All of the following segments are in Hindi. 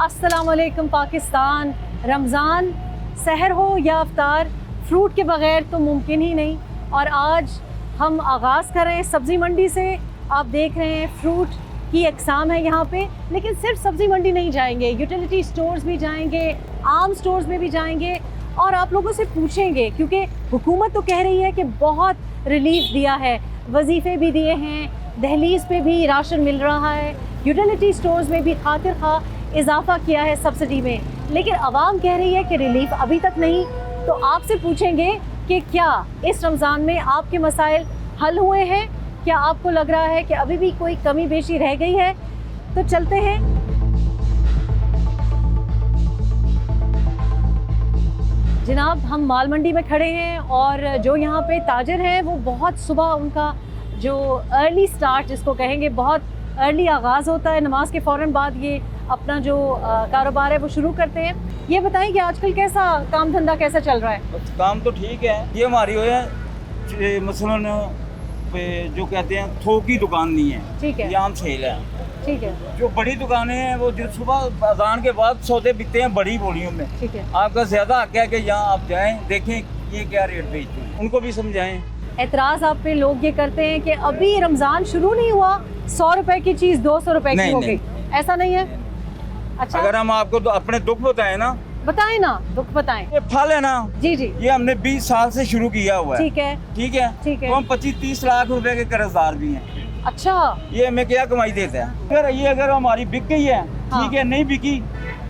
अस्सलामुअलैकुम पाकिस्तान। रमज़ान सहर हो या अफ्तार, फ्रूट के बग़ैर तो मुमकिन ही नहीं। और आज हम आगाज़ कर रहे हैं सब्ज़ी मंडी से। आप देख रहे हैं फ्रूट की अक़साम है यहाँ पे, लेकिन सिर्फ सब्ज़ी मंडी नहीं जाएंगे, यूटिलिटी स्टोर्स भी जाएंगे, आम स्टोर्स में भी जाएंगे और आप लोगों से पूछेंगे, क्योंकि हुकूमत तो कह रही है कि बहुत रिलीफ दिया है, वजीफ़े भी दिए हैं, दहलीज़ पे भी राशन मिल रहा है, यूटिलिटी स्टोर्स में भी खातिर खा इजाफा किया है सब्सिडी में, लेकिन आवाम कह रही है कि रिलीफ अभी तक नहीं। तो आपसे पूछेंगे कि क्या इस रमज़ान में आपके मसाइल हल हुए हैं? क्या आपको लग रहा है कि अभी भी कोई कमी बेशी रह गई है? तो चलते हैं। जनाब, हम माल मंडी में खड़े हैं और जो यहाँ पे ताजर हैं वो बहुत सुबह, उनका जो अर्ली स्टार्ट जिसको कहेंगे, बहुत अर्ली आगाज़ होता है, नमाज के फ़ौरन बाद ये अपना जो कारोबार है वो शुरू करते हैं। ये बताएं कि आजकल कैसा काम धंधा कैसा चल रहा है? काम तो ठीक है। ये हमारी हो है मसलन जो कहते हैं थोक की दुकान नहीं है, ठीक है, ये आम सेल है। ठीक है। जो बड़ी दुकानें हैं वो जो सुबह अजान के बाद सौदे बिकते हैं बड़ी बोलियों में। ठीक है। आपका ज़्यादा हक है कि यहाँ आप जाएँ, देखें ये क्या रेट बेचते हैं, उनको भी समझाएं। एतराज़ आप पे लोग ये करते हैं कि अभी रमज़ान शुरू नहीं हुआ, 100 रुपए की चीज़ 200 रुपए की हो गई। ऐसा नहीं है। अच्छा, अगर हम आपको तो अपने दुख बताएं ना, बताएं ना, दुख बताएं। ये फल है ना जी जी, ये हमने 20 साल से शुरू किया हुआ है। ठीक है, ठीक है, ठीक है। तो हम 25-30 लाख रुपए के कर्जदार भी हैं। अच्छा, ये हमें क्या कमाई देता है? अगर हमारी बिक गई है, हाँ। ठीक है, नहीं बिकी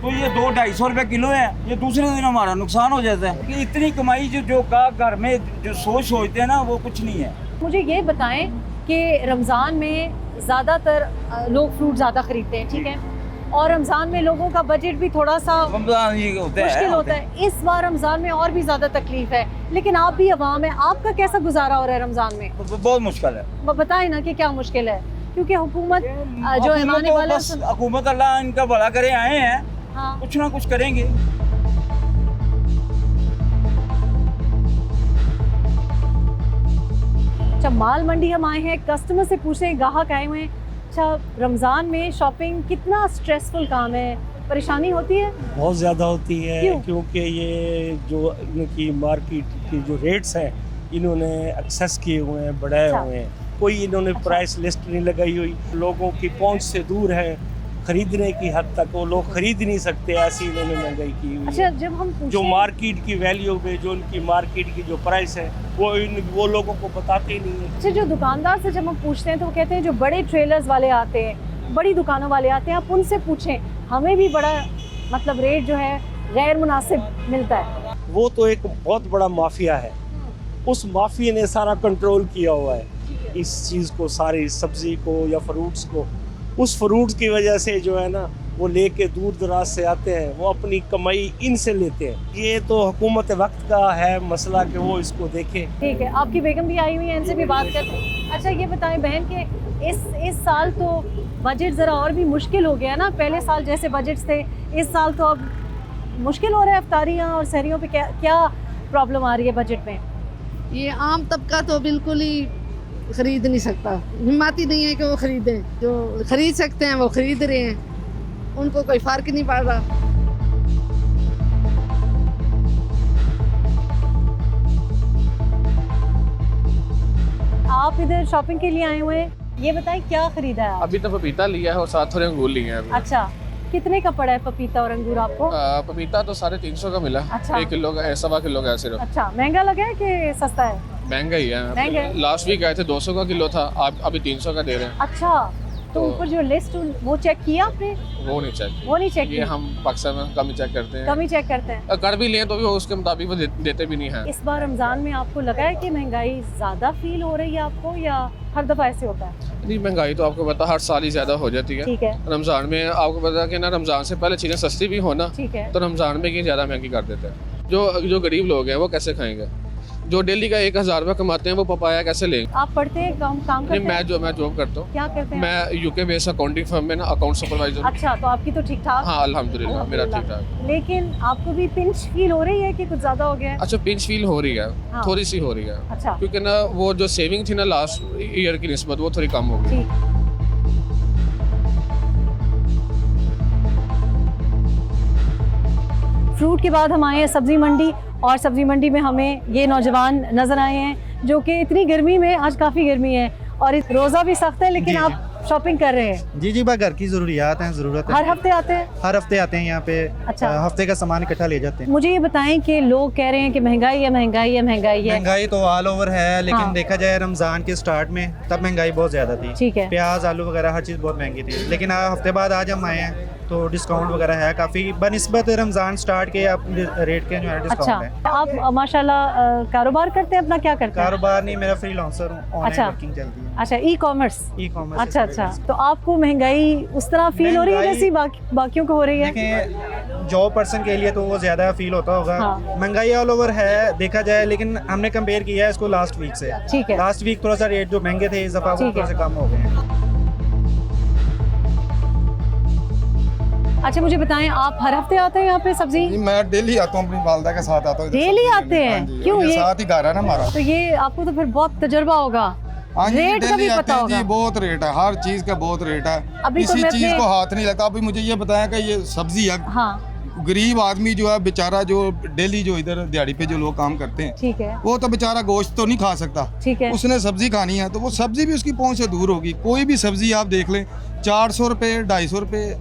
तो ये 200-250 रुपए किलो है, ये दूसरे दिन हमारा नुकसान हो जाता है। कि इतनी कमाई जो का घर में जो सोचते हैं ना, वो कुछ नहीं है। मुझे ये बताएं कि रमज़ान में ज़्यादातर लोग फ्रूट ज़्यादा ख़रीदते हैं, ठीक है, और रमज़ान में लोगों का बजट भी थोड़ा सा मुश्किल होता है। इस बार रमज़ान में और भी ज़्यादा तकलीफ है, लेकिन आप भी अवाम है, आपका कैसा गुजारा हो रहा है रमज़ान में? बहुत मुश्किल है। बताएं ना कि क्या मुश्किल है, क्योंकि हुकूमत जो आने वाला हुकूमत अल्लाह इनका भला करे आए हैं, हाँ, कुछ ना कुछ करेंगे। अच्छा, माल मंडी हम आए हैं, कस्टमर से पूछे, ग्राहक आए हुए हैं। अच्छा, रमज़ान में शॉपिंग कितना स्ट्रेसफुल काम है, परेशानी होती है? बहुत ज़्यादा होती है। क्यों? क्योंकि ये जो इनकी मार्केट की जो रेट्स हैं इन्होंने एक्सेस किए हुए हैं, बढ़ाए अच्छा। हुए हैं। कोई इन्होंने प्राइस लिस्ट नहीं लगाई हुई, लोगों की पहुंच से दूर है खरीदने की हद तक, वो लोग खरीद नहीं सकते, ऐसी इन्होंने महंगाई की हुई अच्छा, है। जब हम जो मार्केट की वैल्यू पे, जो उनकी मार्केट की जो प्राइस है वो लोगों को बताते ही नहीं है। अच्छा, जो दुकानदार से जब हम पूछते हैं तो वो कहते हैं जो बड़े ट्रेलर्स वाले आते हैं, बड़ी दुकानों वाले आते हैं, आप उनसे पूछें, हमें भी बड़ा मतलब रेट जो है गैर मुनासिब मिलता है। वो तो एक बहुत बड़ा माफिया है, उस माफिया ने सारा कंट्रोल किया हुआ है इस चीज़ को, सारी सब्जी को या फ्रूट्स को। उस फ्रूट्स की वजह से जो है ना, वो लेके दूर दराज से आते हैं, वो अपनी कमाई इनसे लेते हैं। ये तो हुकूमत वक्त का है मसला कि वो इसको देखे। ठीक है, आपकी बेगम भी आई हुई है, इनसे भी बात करते हैं। अच्छा, ये बताएं बहन कि इस साल तो बजट ज़रा और भी मुश्किल हो गया ना, पहले साल जैसे बजट्स थे, इस साल तो अब मुश्किल हो रहा है अफ्तारियाँ और सहरियों पे। क्या प्रॉब्लम आ रही है बजट में? ये आम तबका तो बिल्कुल ही खरीद नहीं सकता, हिम्मत ही नहीं है कि वो खरीदें। जो खरीद सकते हैं वो खरीद रहे हैं, उनको कोई फ़र्क नहीं पड़ रहा। आप इधर शॉपिंग के लिए आए हुए हैं, ये बताएं क्या खरीदा है? अभी तो पपीता लिया है और साथ थोड़े अंगूर लिए हैं अभी। अच्छा, कितने का पड़ा है पपीता और अंगूर आपको? पपीता तो 350 का मिला। अच्छा। 1 किलो का, 1.25 किलो का सिर्फ। अच्छा, महंगा लगा है कि सस्ता है? महंगा ही महंगा है। है। लास्ट वीक आए थे 200 का किलो था, आप अभी 300 का दे रहे हैं। अच्छा, तो ऊपर जो लिस्ट वो चेक किया आपने? वो नहीं चेक, वो नहीं चेक ये किया? हम पाकिस्तान में कम ही चेक करते हैं। कम ही चेक करते हैं। कर भी लें तो भी उसके मुताबिक वो देते भी नहीं है। इस बार रमजान में आपको लगा है कि महंगाई ज्यादा फील हो रही है आपको, या हर दफा ऐसे होता है? नहीं, महंगाई तो आपको पता हर साल ही ज्यादा हो जाती है। ठीक है, रमजान में आपको पता है कि ना, रमजान से पहले चीजें सस्ती भी होना, ठीक है। तो रमजान में ये ज्यादा महंगी कर देते हैं। जो गरीब लोग हैं वो कैसे खाएंगे? जो डेली का 1000 रुपये कमाते हैं वो पपाया कैसे लेंगे? आप पढ़ते हैं, काम करते हैं? मैं जॉब करता हूँ। क्या करते हैं? मैं यूके बेस्ड अकाउंटिंग फर्म में ना अकाउंट सुपरवाइजर। अच्छा, तो आपकी तो ठीक ठाक। हाँ, अल्हम्दुलिल्लाह मेरा ठीक ठाक। लेकिन आपको भी पिंच फील हो रही है कि कुछ ज्यादा हो गया है? अच्छा, पिंच फील हो रही है। हाँ। थोड़ी सी हो रही है। अच्छा, क्योंकि ना वो जो सेविंग थी ना लास्ट ईयर की निस्बत, वो थोड़ी कम हो गई। ठीक। फ्रूट के बाद हम आए हैं सब्ज़ी मंडी, और सब्ज़ी मंडी में हमें ये नौजवान नज़र आए हैं जो कि इतनी गर्मी में, आज काफ़ी गर्मी है और रोज़ा भी सख्त है, लेकिन आप शॉपिंग कर रहे हैं। जी बस घर की ज़रूरियात हैं, ज़रूरत है। हर हफ्ते आते हैं? हर हफ्ते आते हैं यहाँ पे। अच्छा। हफ्ते का सामान इकट्ठा ले जाते हैं। मुझे ये बताएं कि लोग कह रहे हैं कि महंगाई है, महंगाई है, महंगाई है। महंगाई तो ऑल ओवर है, लेकिन हाँ। देखा जाए रमज़ान के स्टार्ट में तब महंगाई बहुत ज़्यादा थी। ठीक है। प्याज, आलू वगैरह हर चीज़ बहुत महंगी थी, लेकिन हफ्ते बाद आज हम आए हैं तो डिस्काउंट वगैरह है काफ़ी बनिस्बत रमज़ान स्टार्ट के अब रेट के जो है अच्छा, डिस्काउंट है। आप माशाल्लाह कारोबार करते हैं अपना? क्या करते हैं? कारोबार नहीं, मेरा फ्रीलांसर हूँ, ऑनलाइन अच्छा। वर्किंग चलती है। अच्छा, ई कॉमर्स। E commerce. अच्छा अच्छा, तो आपको महंगाई उस तरह फील हो रही है जैसी बाकियों को हो रही है? देखिए, जॉब पर्सन के लिए तो वो ज़्यादा फील होता होगा। हाँ। महंगाई ऑल ओवर है देखा जाए, लेकिन हमने कंपेयर किया है इसको लास्ट वीक से। ठीक है। लास्ट वीक थोड़ा सा रेट जो महंगे थे इस दफ़ा वो ठीक है। थोड़ा सा कम हो गए हैं। अच्छा, मुझे बताएं, आप हर हफ्ते आते हैं यहाँ पे सब्जी? नहीं, मैं डेली आता हूँ, अपनी वालदा के साथ आता हूँ। डेली आते हैं? क्यों? ये ये साथ ही घर है ना हमारा। तो ये आपको तो फिर बहुत तजुर्बा होगा, हाँ जी, रेट का भी डेली आते पता हैं होगा। जी, बहुत रेट है, हर चीज का बहुत रेट है। अभी तो किसी मैं चीज अपने- को हाथ नहीं लगता। अभी मुझे ये बताया कि ये सब्जी है, हाँ गरीब आदमी जो है बेचारा, जो डेली जो इधर दिहाड़ी पे जो लोग काम करते हैं, ठीक है, वो तो बेचारा गोश्त तो नहीं खा सकता। ठीक है। उसने सब्जी खानी है तो वो सब्जी भी उसकी पहुंच से दूर होगी। कोई भी सब्जी आप देख लें, 400 रुपये, 250 रुपये,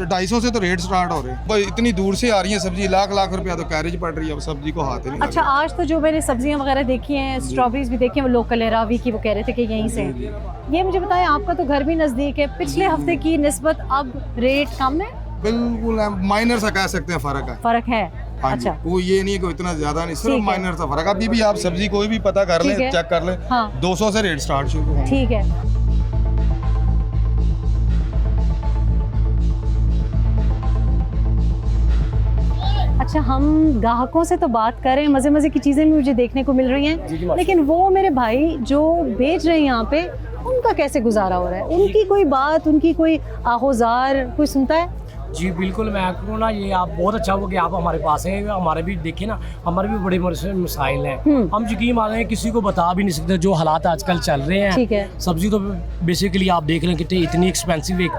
250 से तो रेट स्टार्ट हो रहे हैं। भाई इतनी दूर से आ रही है सब्जी, लाख लाख रुपया तो कैरेज पड़ रही है, अब सब्जी को हाथ ही नहीं अच्छा, लगा। आज तो जो मैंने सब्जियां वगैरह देखी हैं, स्ट्रॉबेरीज भी देखी हैं, वो लोकल है, रावी की, वो कह रहे थे कि यहीं से हैं। ये मुझे बताएं, आपका तो घर भी नज़दीक है, पिछले हफ्ते की निस्बत अब रेट कम है? बिल्कुल माइनर सा कह सकते हैं, फर्क है। फर्क है? हाँ जी, अच्छा, कोई ये नहीं है कोई इतना ज्यादा नहीं, सिर्फ ठीक है। माइनर सा फर्क। अभी भी आप सब्जी कोई भी पता कर ठीक है। लें, चेक कर लें, हाँ। 200 से रेट स्टार्ट शुरू होंगे। ठीक है। अच्छा, हम ग्राहकों से तो बात कर रहे हैं, मज़े मज़े की चीज़ें भी मुझे देखने को मिल रही हैं, लेकिन वो मेरे भाई जो बेच रहे हैं यहाँ पे, उनका कैसे गुजारा हो रहा है? उनकी कोई बात, उनकी कोई आहोजार कोई सुनता है? जी बिल्कुल, मैं आपको ना, ये आप बहुत अच्छा हुआ कि आप हमारे पास हैं। हमारे भी देखिए ना, हमारे भी बड़े मसाइल हैं। हम यकीन मान रहे हैं, किसी को बता भी नहीं सकते जो हालात आजकल चल रहे हैं। ठीक है। सब्जी तो बेसिकली आप देख लें कि इतनी एक्सपेंसिव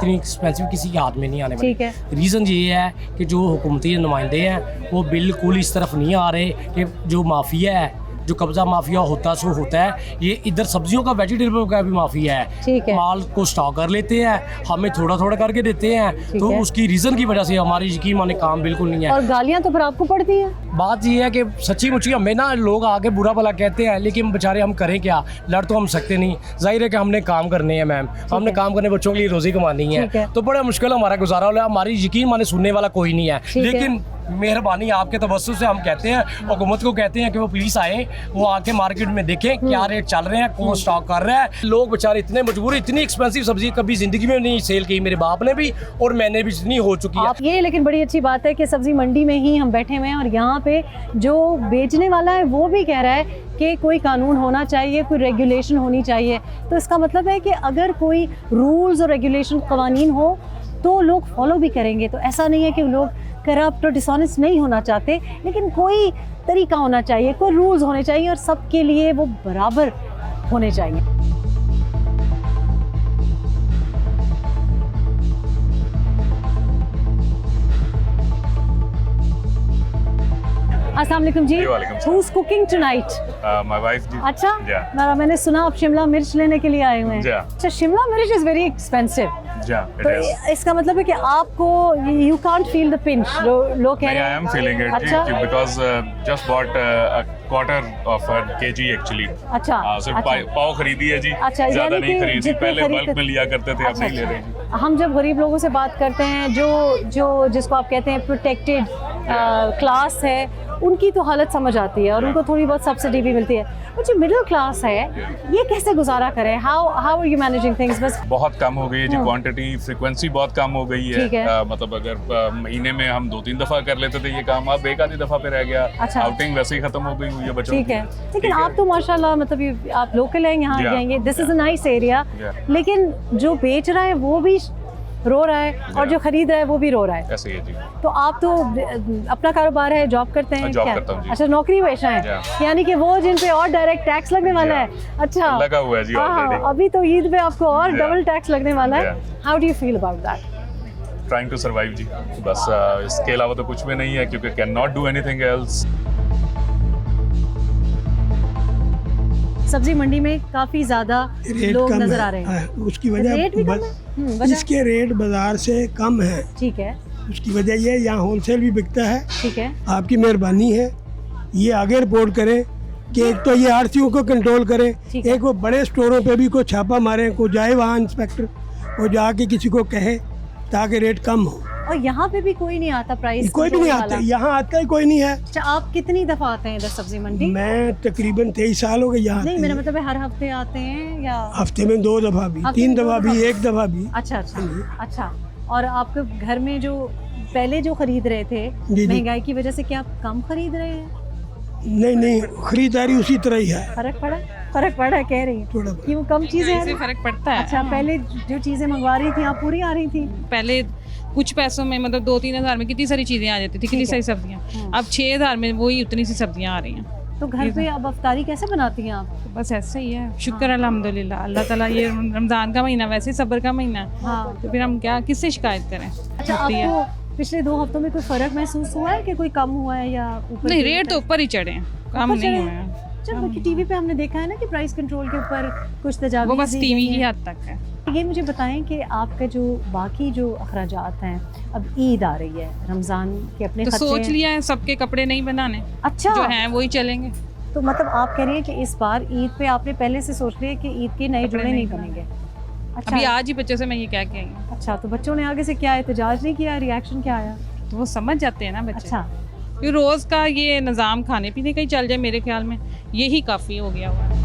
किसी के हाथ में नहीं आने वाली। ठीक है। रीज़न ये है कि जो हुकूमती नुमाइंदे हैं वो बिल्कुल इस तरफ नहीं आ रहे कि जो माफिया है, जो कब्जा माफिया होता सो होता है, ये इधर सब्जियों का, वेजिटेबल का भी माफिया है। ठीक है। माल को स्टॉक कर लेते हैं, हमें थोड़ा थोड़ा करके देते हैं, तो है। उसकी रीज़न की वजह से हमारी यकीन माने काम बिल्कुल नहीं है। और गालियाँ तो फिर आपको पड़ती हैं? बात ये है कि सच्ची मुच्ची हमें ना लोग आके बुरा भला कहते हैं, लेकिन बेचारे हम करें क्या, लड़ तो हम सकते नहीं। जाहिर है कि हमने काम करने हैं मैम, हमने काम करने, बच्चों के लिए रोज़ी कमानी ठीक है। है, तो बड़ा मुश्किल हमारा गुजारा हो रहा है। हमारी यकीन माने सुनने वाला कोई नहीं है, ठीक है। लेकिन मेहरबानी आपके तवज्जुह से हम कहते हैं, हुकूमत को कहते हैं कि वो प्लीज़ आए, वो आके मार्केट में देखें क्या रेट चल रहे हैं, कौन स्टॉक कर रहा है। लोग बेचारे इतने मजबूर, इतनी एक्सपेंसिव सब्जी कभी ज़िंदगी में नहीं सेल की, मेरे बाप ने भी और मैंने भी इतनी हो चुकी है। आप ये, लेकिन बड़ी अच्छी बात है कि सब्जी मंडी में ही हम बैठे हुए हैं, और यहाँ पे जो बेचने वाला है वो भी कह रहा है कि कोई कानून होना चाहिए, कोई रेगुलेशन होनी चाहिए। तो इसका मतलब है कि अगर कोई रूल्स और रेगुलेशन, कवानीन हो तो लोग फॉलो भी करेंगे। तो ऐसा नहीं है कि लोग करप्ट और डिसऑनेस्ट नहीं होना चाहते, लेकिन कोई तरीका होना चाहिए, कोई रूल्स होने चाहिए, और सबके लिए वो बराबर होने चाहिए। अस्सलाम वालेकुम जी। Who's cooking tonight? My wife जी। अच्छा, Yeah. मैंने सुना आप शिमला मिर्च लेने के लिए आए हुए हैं। Yeah. अच्छा, शिमला मिर्च is very expensive. Yeah, it तो is. इसका मतलब है कि आपको you can't feel the pinch, लोग कह नहीं, रहे I हैं। am feeling it अच्छा, because just bought a quarter of a kg actually. अच्छा, सिर्फ अच्छा। पाव खरीदी है जी, अच्छा, ज्यादा यानी नहीं कि खरीदी। जितने पहले खरीदते- बल्क में लिया करते थे, अब अच्छा, नहीं ले रहे हैं। अच्छा। हम जब गरीब लोगों से बात करते हैं, जो जिसको आप कहते हैं प्रोटेक्टेड क्लास है, उनकी तो हालत समझ आती है और उनको थोड़ी बहुत सब्सिडी भी मिलती है। और जो मिडिल क्लास है, ये कैसे गुजारा करें? How are you managing things? बस बहुत कम हो गई है जी, क्वांटिटी, फ्रीक्वेंसी बहुत कम हो गई ठीक है। है। मतलब अगर महीने में हम 2-3 दफ़ा कर लेते थे ये काम, अब एक आधी दफ़ा पे रह गया। अच्छा। आउटिंग वैसे ही खत्म हो गई हुई है बच्चों ठीक की। है, लेकिन आप तो माशाल्लाह, मतलब आप लोकल हैं, यहाँ Yeah. जाएंगे, this is a nice area. Yeah. लेकिन जो बेच रहा है वो भी रो रहा है, और जो खरीद रहा है वो भी रो रहा है। ऐसे ही है जी। तो आप तो अपना कारोबार है, जॉब करते हैं? जॉब क्या? करता हूँ जी। अच्छा, नौकरी पेशा है, Yeah. यानी कि वो जिन पे और डायरेक्ट टैक्स लगने वाला है। अच्छा, लगा हुआ है जी हाँ, already. अभी तो ईद पे आपको और Yeah. डबल टैक्स लगने वाला है। Yeah. How do you feel about that? Trying to survive जी, बस इसके अलावा तो कुछ भी नहीं है, क्योंकि can not do anything else. सब्जी मंडी में काफी ज्यादा लोग नजर आ रहे हैं। उसकी रेट भी कम है? वजह? इसके रेट बाजार से कम है। ठीक है, उसकी वजह ये यहाँ होलसेल भी बिकता है। ठीक है। आपकी मेहरबानी है, ये आगे रिपोर्ट करें कि एक तो ये आरसीओ को कंट्रोल करें, ठीक है। एक वो बड़े स्टोरों पे भी कोई छापा मारे, कोई जाए वहाँ इंस्पेक्टर, वो जाके किसी को कहे ताकि रेट कम हो। और यहाँ पे भी कोई नहीं आता प्राइस कोई भी नहीं आता, यहाँ आता ही कोई नहीं है। अच्छा, आप कितनी दफा आते हैं इधर सब्जी मंडी? मैं तकरीबन 23 साल हो गए यहाँ। नहीं, मेरा मतलब है हर हफ्ते आते हैं या हफ्ते में 2 दफा भी, हफ्ते 3 में 2 दफा भी, दफा? 1 दफा भी। अच्छा अच्छा अच्छा। और आपके घर में जो पहले जो खरीद रहे थे, जी। महंगाई की वजह से क्या आप कम खरीद रहे हैं? नहीं, खरीदारी उसी तरह ही है। फर्क पड़ा? फर्क पड़ा है कह रही है थोड़ा कि वो कम चीजें हैं। फर्क पड़ता है। अच्छा, पहले जो चीजें मंगवा रही थी आप पूरी आ रही थी? पहले कुछ पैसों में मतलब 2-3 हज़ार में कितनी सारी चीजें आ जाती थी, कितनी सारी सब्जियां। अब 6 हज़ार में वही उतनी सी सब्जियां आ रही हैं। तो घर पे अब अफ्तारी कैसे बनाती हैं आप? बस ऐसा ही है, शुक्र अल्हम्दुलिल्लाह, अल्लाह ताला। ये रमज़ान का महीना वैसे सब्र का महीना है, हाँ। तो फिर हम क्या किससे शिकायत करें। अच्छा, आपको पिछले 2 हफ्तों में कोई फर्क महसूस हुआ है कि कोई कम हुआ है या ऊपर? नहीं, रेट तो ऊपर ही चढ़े हैं, कम नहीं हुए हैं। चल, बाकी टीवी पे हमने देखा है ना कि प्राइस कंट्रोल के ऊपर कुछ वो तजावीज़ बस दी टीवी गई की हैं। हद तक है। ये मुझे बताएं कि आपका जो बाकी जो अखराजात हैं, अब ईद आ रही है, रमज़ान के अपने तो खर्चे सोच हैं। लिया है सबके कपड़े नहीं बनाने, अच्छा, जो हैं वही चलेंगे। तो मतलब आप कह रही हैं कि इस बार ईद पे आपने पहले से सोच लिया कि ईद के नए कपड़े जोड़े नहीं नहीं बनेंगे? अच्छा, अभी आज ही बच्चों से मैं ये कह के आई हूँ, अच्छा, तो बच्चों ने आगे से क्या एहतजाज नहीं किया? रिएक्शन क्या आया? तो वो समझ जाते हैं ना बच्चे। अच्छा, ये रोज़ का ये निज़ाम खाने पीने का ही चल जाए, मेरे ख्याल में यही काफ़ी हो गया हुआ है।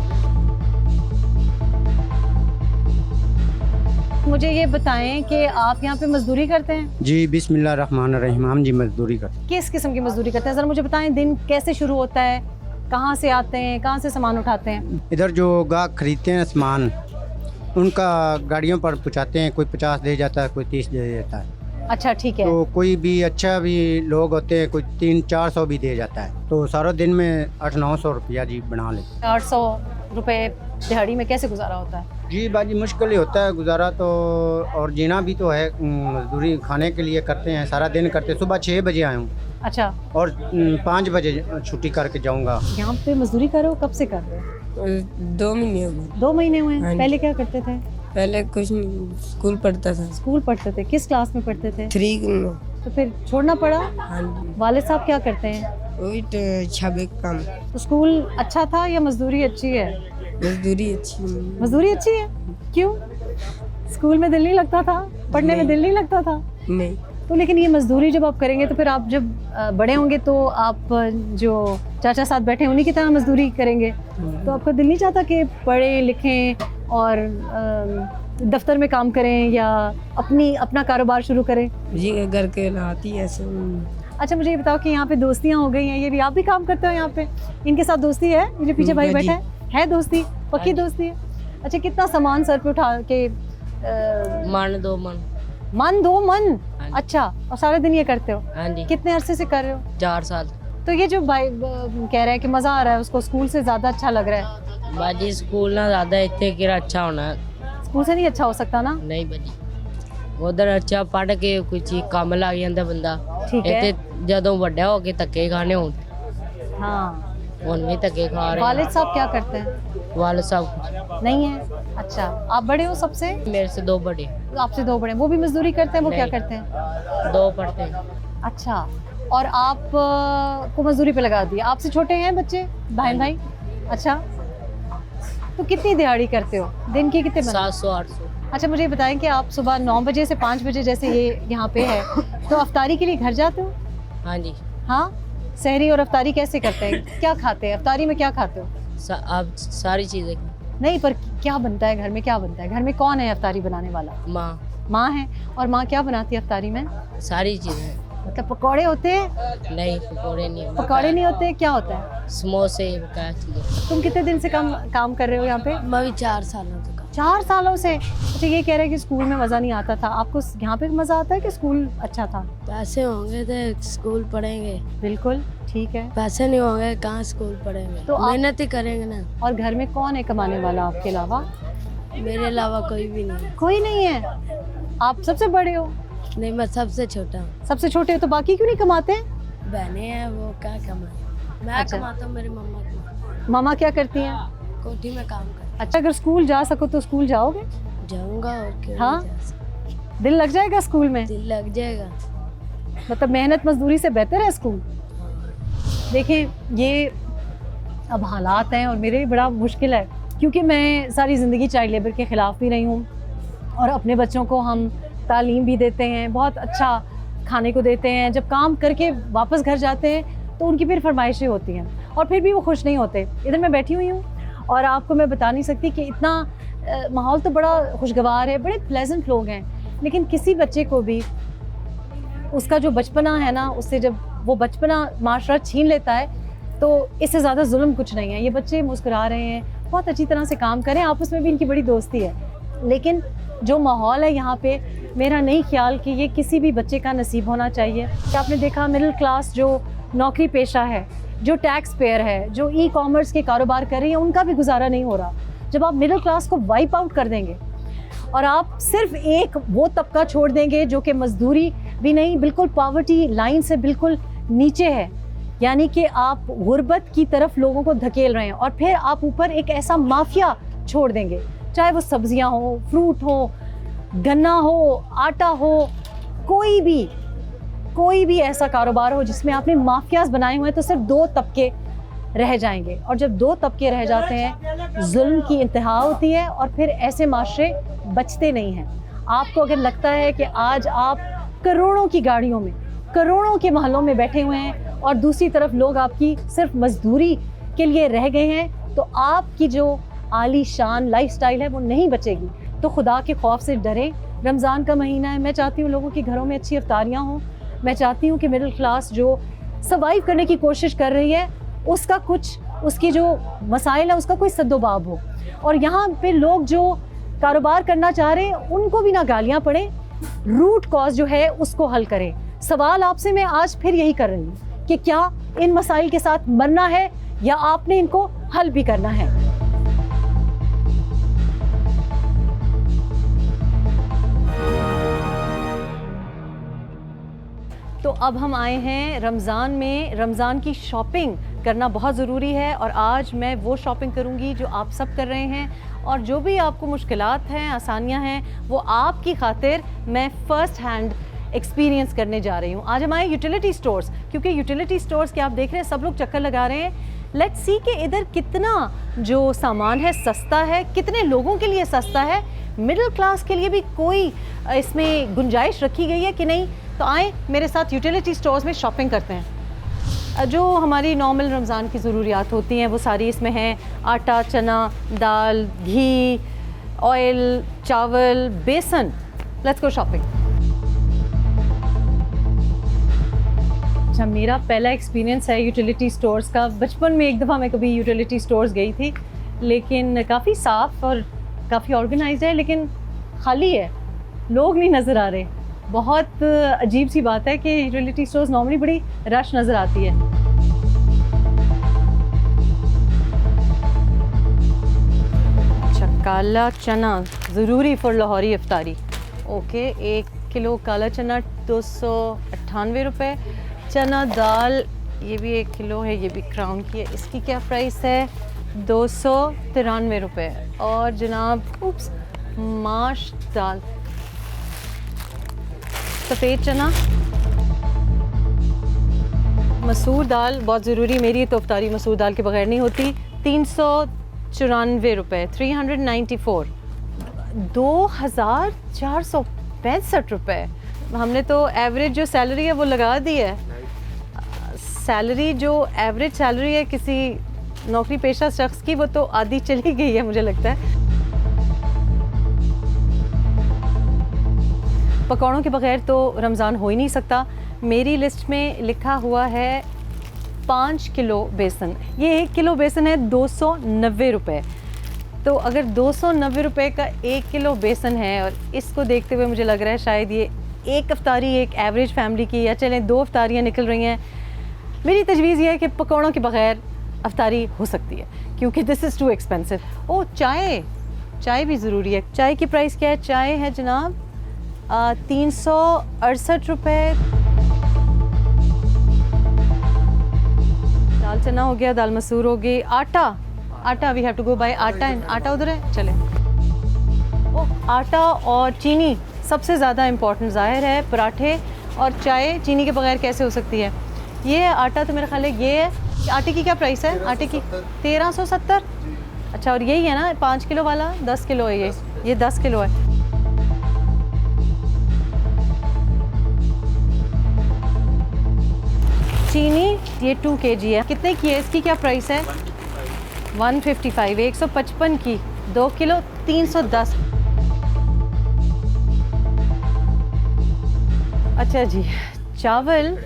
मुझे ये बताएं कि आप यहाँ पे मजदूरी करते हैं? जी, बिस्मिल्लाहिर्रहमानिर्रहीम। हम जी मजदूरी करते हैं। किस किस्म की मजदूरी करते हैं? ज़रा मुझे बताएं, दिन कैसे शुरू होता है, कहाँ से आते हैं, कहाँ से सामान उठाते हैं? इधर जो गाहक खरीदते हैं सामान, उनका गाड़ियों पर पहुँचाते हैं। कोई 50 दे जाता है, कोई 30 दे देता है। अच्छा, ठीक है। तो कोई भी अच्छा भी लोग होते हैं, कोई 300-400 भी दे जाता है। तो सारा दिन में 800-900 रुपया जी बना लेते 800 रुपये दिहाड़ी में कैसे गुजारा होता है? जी बाजी, मुश्किल ही होता है गुजारा तो, और जीना भी तो है। मजदूरी खाने के लिए करते हैं, सारा दिन करते हैं। सुबह 6 बजे आया हूँ अच्छा, और 5 बजे छुट्टी करके जाऊँगा। यहाँ पे मजदूरी कर रहे हो, कब से कर रहे हो? 2 महीने हो गए। 2 महीने हुए हैं। हाँ जी। पहले क्या करते थे? पहले कुछ नहीं, स्कूल पढ़ता था। स्कूल पढ़ते थे? किस क्लास में पढ़ते थे? 3 में। तो फिर छोड़ना पड़ा? हाँ जी। वालिद साहब क्या करते हैं? वही तो छाबे काम। तो स्कूल अच्छा था या मजदूरी अच्छी है? मजदूरी अच्छी नहीं। मजदूरी अच्छी है? क्यों? स्कूल में दिल नहीं लगता था? पढ़ने में नहीं। दिल नहीं लगता था? नहीं। तो लेकिन ये मजदूरी जब आप करेंगे तो फिर आप जब बड़े होंगे तो आप जो चाचा साथ बैठे हैं उन्हीं की तरह मजदूरी करेंगे, तो आपका दिल नहीं चाहता कि पढ़ें लिखें और दफ्तर में काम करें या अपना कारोबार शुरू करें? जी, घर के लाती है ऐसे। अच्छा, मुझे ये बताओ कि यहाँ पे दोस्तियाँ हो गई हैं, ये भी आप भी काम करते हो यहाँ पे? इनके साथ दोस्ती है? ये जो पीछे भाई बैठा है दोस्ती, पक्की दोस्ती है? अच्छा, कितना सामान सर पे उठा के? मन 2 मन। मन 2 मन? अच्छा, और सारे दिन ये करते हो? हाँ जी। कितने अरसे से कर रहे हो? 4 साल। तो ये जो भाई कह रहा है कि मज़ा आ रहा है उसको, स्कूल से ज़्यादा अच्छा लग रहा है? बाजी, स्कूल ना ज़्यादा इतने कि अच्छा होना है। स्कूल से नहीं अच्छा हो सकता ना? नहीं बाजी, उधर अच्छा पढ़ के कोई चीज़ काम लग जाता बंदा। ठीक है। इतने जदों ਵੱਡਾ हो के धक्के खाने हों, हाँ। ਹੁਣ भी धक्के खा रहे हैं। वालिद साहब क्या करते हैं? वालिद साहब नहीं है? अच्छा, आप बड़े हो सबसे? मेरे से 2 बड़े। आपसे 2 बड़े, वो भी मजदूरी करते हैं? वो क्या नहीं। करते हैं? 2 पढ़ते हैं। अच्छा, और आप को मजदूरी पे लगा दिया? आपसे छोटे हैं बच्चे, बहन भाई? अच्छा, तो कितनी दिहाड़ी करते हो दिन की? कितने बनते? 700-800। अच्छा, मुझे ये बताएं कि आप सुबह 9 बजे से 5 बजे जैसे ये यहाँ पे है, तो अफ्तारी के लिए घर जाते हो? हाँ जी। हाँ, सहरी और अफ्तारी कैसे करते हैं? क्या खाते हैं अफ्तारी में? क्या खाते हो? आप सारी चीज़ें। नहीं, पर क्या बनता है घर में? क्या बनता है घर में? कौन है अफ्तारी बनाने वाला? माँ। माँ है। और माँ क्या बनाती है अफ्तारी में? सारी चीज़ें। मतलब पकौड़े होते हैं? नहीं, पकौड़े नहीं। पकौड़े नहीं होते? क्या होता है? समोसे, क्या चीज़ें। तुम कितने दिन से काम कर रहे हो यहाँ पे? मैं भी 4 सालों से। 4 सालों से? अच्छा, ये कह रहे हैं कि स्कूल में मज़ा नहीं आता था, आपको यहाँ पे मज़ा आता है कि स्कूल अच्छा था? पैसे होंगे तो स्कूल पढ़ेंगे। बिल्कुल ठीक है। पैसे नहीं होंगे कहाँ स्कूल पढ़ेंगे? तो मेहनत ही करेंगे ना। और घर में कौन है कमाने वाला आपके अलावा? मेरे अलावा कोई भी नहीं। कोई नहीं है? आप सबसे बड़े हो? नहीं, मैं सबसे छोटा हूँ। सबसे छोटे हो तो बाकी क्यों नहीं कमाते हैं? बहनें हैं, वो क्या कमाए। मैं अच्छा। कमाता हूँ, मेरी मम्मा कमाती मामा क्या करती हैं? है। कोठी में काम करती अच्छा, अगर स्कूल जा सको तो स्कूल जाओगे? है। जाऊँगा और क्यों हाँ? नहीं जा सकती। दिल लग जाएगा स्कूल में? दिल लग जाएगा। मतलब मेहनत मजदूरी से बेहतर है स्कूल? देखें, ये अब हालात हैं और मेरे लिए बड़ा मुश्किल है, क्योंकि मैं सारी ज़िंदगी चाइल्ड लेबर के ख़िलाफ़ भी रही हूँ और अपने बच्चों को हम तालीम भी देते हैं, बहुत अच्छा खाने को देते हैं। जब काम करके वापस घर जाते हैं तो उनकी फिर फरमाइशें होती हैं और फिर भी वो खुश नहीं होते। इधर मैं बैठी हुई हूँ और आपको मैं बता नहीं सकती कि इतना माहौल तो बड़ा खुशगवार है, बड़े प्लेजेंट लोग हैं, लेकिन किसी बच्चे को भी उसका जो बचपना है ना, उससे जब वो बचपना माशरा छीन लेता है तो इससे ज़्यादा जुल्म कुछ नहीं है। ये बच्चे मुस्कुरा रहे हैं, बहुत अच्छी तरह से काम करें, आपस में भी इनकी बड़ी दोस्ती है, लेकिन जो माहौल है यहाँ पे, मेरा नहीं ख्याल कि ये किसी भी बच्चे का नसीब होना चाहिए। कि आपने देखा मिडिल क्लास जो नौकरी पेशा है, जो टैक्स पेयर है, जो ई कॉमर्स के कारोबार कर रही है, उनका भी गुजारा नहीं हो रहा। जब आप मिडिल क्लास को वाइप आउट कर देंगे और आप सिर्फ एक वो तबका छोड़ देंगे जो कि मजदूरी भी नहीं, बिल्कुल पॉवर्टी लाइन से बिल्कुल नीचे है, यानी कि आप गुर्बत की तरफ लोगों को धकेल रहे हैं, और फिर आप ऊपर एक ऐसा माफिया छोड़ देंगे, चाहे वो सब्जियां हो, फ्रूट हो, गन्ना हो, आटा हो, कोई भी ऐसा कारोबार हो जिसमें आपने माफियाज बनाए हुए हैं, तो सिर्फ दो तबके रह जाएंगे। और जब दो तबके रह जाते हैं, जुल्म की इंतहा होती है और फिर ऐसे माशरे बचते नहीं हैं। आपको अगर लगता है कि आज आप करोड़ों की गाड़ियों में, करोड़ों के महलों में बैठे हुए हैं और दूसरी तरफ लोग आपकी सिर्फ मजदूरी के लिए रह गए हैं, तो आपकी जो आलीशान लाइफस्टाइल है वो नहीं बचेगी। तो खुदा के खौफ से डरें। रमज़ान का महीना है, मैं चाहती हूँ लोगों के घरों में अच्छी इफ्तारियाँ हों। मैं चाहती हूँ कि मिडिल क्लास जो सर्वाइव करने की कोशिश कर रही है, उसका कुछ, उसकी जो मसाइल है उसका कोई सद्दोबाब हो, और यहाँ पे लोग जो कारोबार करना चाह रहे हैं उनको भी ना गालियाँ पड़े, रूट कॉज जो है उसको हल करें। सवाल आपसे मैं आज फिर यही कर रही हूँ कि क्या इन मसाइल के साथ मरना है या आपने इनको हल भी करना है। तो अब हम आए हैं रमज़ान में। रमज़ान की शॉपिंग करना बहुत ज़रूरी है और आज मैं वो शॉपिंग करूंगी जो आप सब कर रहे हैं, और जो भी आपको मुश्किलात हैं, आसानियां हैं, वो आपकी खातिर मैं फ़र्स्ट हैंड एक्सपीरियंस करने जा रही हूँ। आज हम आए यूटिलिटी स्टोर्स, क्योंकि यूटिलिटी स्टोर्स के आप देख रहे हैं सब लोग चक्कर लगा रहे हैं। लेट्स सी कि इधर कितना जो सामान है सस्ता है, कितने लोगों के लिए सस्ता है, मिडिल क्लास के लिए भी कोई इसमें गुंजाइश रखी गई है कि नहीं। तो आए मेरे साथ यूटिलिटी स्टोर्स में शॉपिंग करते हैं। जो हमारी नॉर्मल रमज़ान की ज़रूरियात होती हैं वो सारी इसमें हैं। आटा, चना, दाल, घी, ऑयल, चावल, बेसन। Let's go shopping. अच्छा, मेरा पहला एक्सपीरियंस है यूटिलिटी स्टोर्स का। बचपन में एक दफ़ा मैं कभी यूटिलिटी स्टोर्स गई थी, लेकिन काफ़ी साफ़ और काफ़ी ऑर्गेनाइज्ड है, लेकिन खाली है, लोग नहीं नज़र आ रहे। बहुत अजीब सी बात है कि यूटिलिटी स्टोर्स नॉर्मली बड़ी रश नज़र आती है। अच्छा, काला चना ज़रूरी फॉर लाहौरी इफ्तारी। ओके, 1 किलो काला चना 298 रुपये। चना दाल ये भी 1 किलो है, ये भी क्राउन की है। इसकी क्या प्राइस है? 293 रुपये। और जनाब माश दाल, सफ़ेद चना, मसूर दाल बहुत ज़रूरी, मेरी तो इफ्तारी मसूर दाल के बगैर नहीं होती। 394 रुपये, 394। 2465 रुपये। हमने तो एवरेज जो सैलरी है वो लगा दी है। सैलरी जो एवरेज सैलरी है किसी नौकरी पेशा शख्स की, वो तो आधी चली गई है मुझे लगता है। पकौड़ों के बगैर तो रमज़ान हो ही नहीं सकता। मेरी लिस्ट में लिखा हुआ है 5 किलो बेसन। ये 1 किलो बेसन है 290 रुपये। तो अगर 290 रुपये का 1 किलो बेसन है, और इसको देखते हुए मुझे लग रहा है शायद ये एक इफ्तारी एक एवरेज फैमिली की, या चलें 2 इफ्तारियाँ निकल रही हैं। मेरी तजवीज़ ये है कि पकौड़ों के बगैर इफ्तारी हो सकती है, क्योंकि दिस इज़ टू एक्सपेंसिव। ओ चाय भी ज़रूरी है। चाय की प्राइस क्या है? चाय है जनाब 368 रुपये। दाल चना हो गया, दाल मसूर हो गई, आटा we have to go by आटा। एंड आटा उधर है, चले। ओह, आटा और चीनी सबसे ज़्यादा इम्पोर्टेंट ज़ाहिर है। पराठे और चाय चीनी के बगैर कैसे हो सकती है। ये आटा तो मेरा ख्याल है ये है। आटे की क्या प्राइस है? आटे की 1370। अच्छा, और यही है ना 5 किलो वाला? 10 किलो है ये 10 किलो है। चीनी ये 2 kg है। कितने की है? इसकी क्या प्राइस है? 155। 155 की 2 किलो 310। अच्छा जी, चावल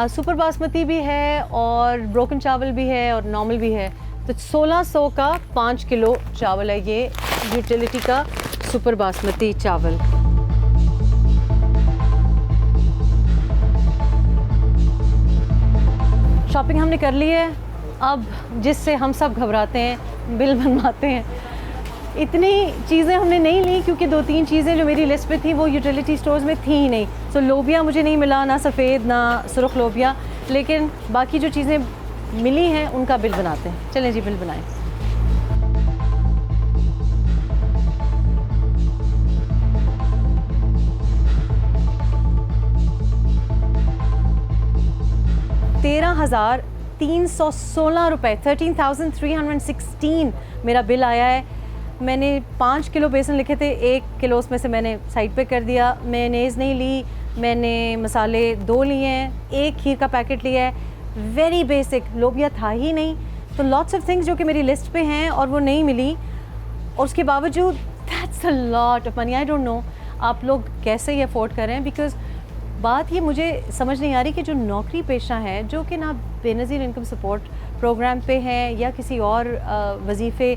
सुपर बासमती भी है और ब्रोकन चावल भी है और नॉर्मल भी है। तो 1600 का 5 किलो चावल है ये यूटिलिटी का सुपर बासमती चावल। शॉपिंग हमने कर ली है। अब जिससे हम सब घबराते हैं, बिल बनवाते हैं। इतनी चीज़ें हमने नहीं ली क्योंकि 2-3 चीज़ें जो मेरी लिस्ट पे थी वो यूटिलिटी स्टोर्स में थी ही नहीं। सो लोबिया मुझे नहीं मिला, ना सफ़ेद ना सुरख लोबिया, लेकिन बाकी जो चीज़ें मिली हैं उनका बिल बनाते हैं। चलें जी, बिल बनाएं। ₹13,316 13,316 मेरा बिल आया है। मैंने 5 किलो बेसन लिखे थे, 1 किलो उसमें से मैंने साइड पे कर दिया। मेयोनेज़ नहीं ली, मैंने मसाले 2 लिए हैं, 1 खीर का पैकेट लिया है। वेरी बेसिक, लोबिया था ही नहीं। तो लॉट्स ऑफ थिंग्स जो कि मेरी लिस्ट पे हैं और वो नहीं मिली, और उसके बावजूद that's a lot of money. I don't know आप लोग कैसे ये अफोर्ड कर रहे हैं। बिकॉज़ बात ये मुझे समझ नहीं आ रही कि जो नौकरी पेशा है, जो कि ना बेनज़ीर इनकम सपोर्ट प्रोग्राम पे हैं या किसी और वजीफ़े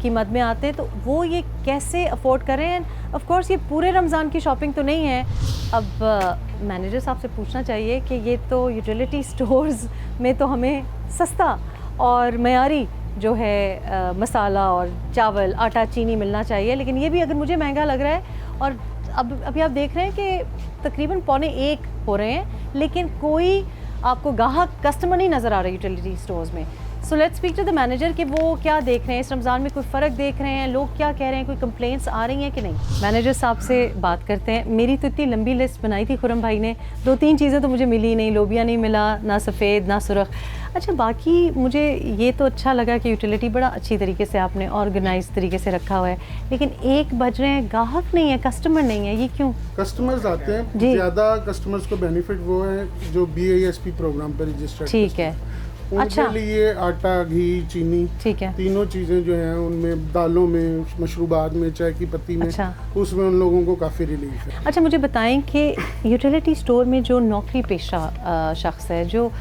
की मद में आते हैं, तो वो ये कैसे अफोर्ड कर रहे हैं। ऑफ कोर्स ये पूरे रमज़ान की शॉपिंग तो नहीं है। अब मैनेजर साहब से पूछना चाहिए कि ये तो यूटिलिटी स्टोर्स में तो हमें सस्ता और मयारी जो है मसाला और चावल, आटा, चीनी मिलना चाहिए, लेकिन ये भी अगर मुझे महंगा लग रहा है। और अभी आप देख रहे हैं कि तकरीबन 12:45 हो रहे हैं, लेकिन कोई आपको ग्राहक कस्टमर नहीं नज़र आ रहा यूटिलिटी स्टोर्स में। So let's speak to the manager कि वो क्या देख रहे हैं, इस रमज़ान में कोई फ़र्क देख रहे हैं, लोग क्या कह रहे हैं, कोई कंप्लेंट्स आ रही हैं कि नहीं। मैनेजर साहब से बात करते हैं। मेरी तो इतनी लंबी लिस्ट बनाई थी खुरम भाई ने, 2-3 चीज़ें तो मुझे मिली नहीं, लोबिया नहीं मिला, ना सफ़ेद ना सुरख। अच्छा, बाकी मुझे ये तो अच्छा लगा कि यूटिलिटी बड़ा अच्छी तरीके से आपने ऑर्गेनाइज तरीके से रखा हुआ है, लेकिन 1 बज रहे हैं, ग्राहक नहीं है, कस्टमर नहीं है, ये क्यों? कस्टमर्स आते हैं ज़्यादा। कस्टमर्स को बेनिफिट वो है जो BISP प्रोग्राम पर रजिस्टर्ड। ठीक है। उनके लिए आटा, घी, चीनी, ठीक है, तीनों चीज़ें जो हैं उनमें, दालों में, मशरूबात में, चाय की पत्ती में, उसमें उन लोगों को काफ़ी रिलीफ है। अच्छा, मुझे बताएं कि यूटिलिटी स्टोर में जो नौकरी पेशा शख्स है, जो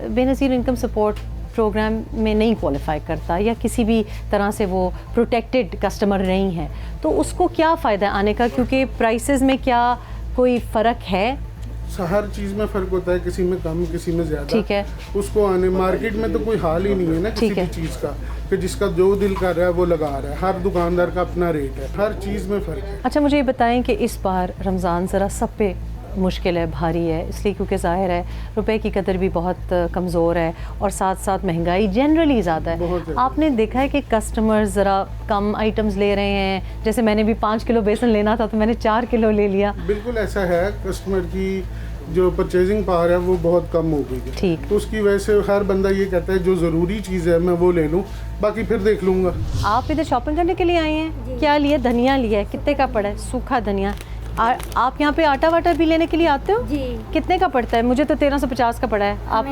बेनज़ीर इनकम सपोर्ट प्रोग्राम में नहीं क्वालिफाई करता या किसी भी तरह से वो प्रोटेक्टेड कस्टमर नहीं है, तो उसको क्या फ़ायदा आने का? क्योंकि प्राइसेस में क्या कोई फ़र्क है? हर चीज़ में फ़र्क होता है, किसी में कम, किसी में ज़्यादा। ठीक है। उसको आने मार्केट में तो कोई हाल ही नहीं है ना किसी भी चीज़ का कि जिसका जो दिल कर रहा है वो लगा रहा है। हर दुकानदार का अपना रेट है, हर चीज़ में फ़र्क है। अच्छा, मुझे ये बताएं कि इस बार रमज़ान ज़रा सब पे मुश्किल है, भारी है, इसलिए क्योंकि ज़ाहिर है रुपए की कदर भी बहुत कमज़ोर है और साथ साथ महंगाई जनरली ज़्यादा है। आपने देखा है कि कस्टमर ज़रा कम आइटम्स ले रहे हैं। जैसे मैंने भी 5 किलो बेसन लेना था तो मैंने 4 किलो ले लिया। बिल्कुल ऐसा है, कस्टमर की जो परचेजिंग पावर है वो बहुत कम हो गई है। ठीक। तो उसकी वजह से हर बंदा ये कहता है जो ज़रूरी चीज़ है मैं वो ले लूँ, बाकी फिर देख लूँगा। आप इधर शॉपिंग करने के लिए आए हैं? क्या लिए? धनिया लिया है। कितने का पड़ा है? सूखा धनिया। आप यहाँ पे आटा वाटा भी लेने के लिए आते हो? जी। कितने का पड़ता है? मुझे तो 1350 का पड़ा है। आप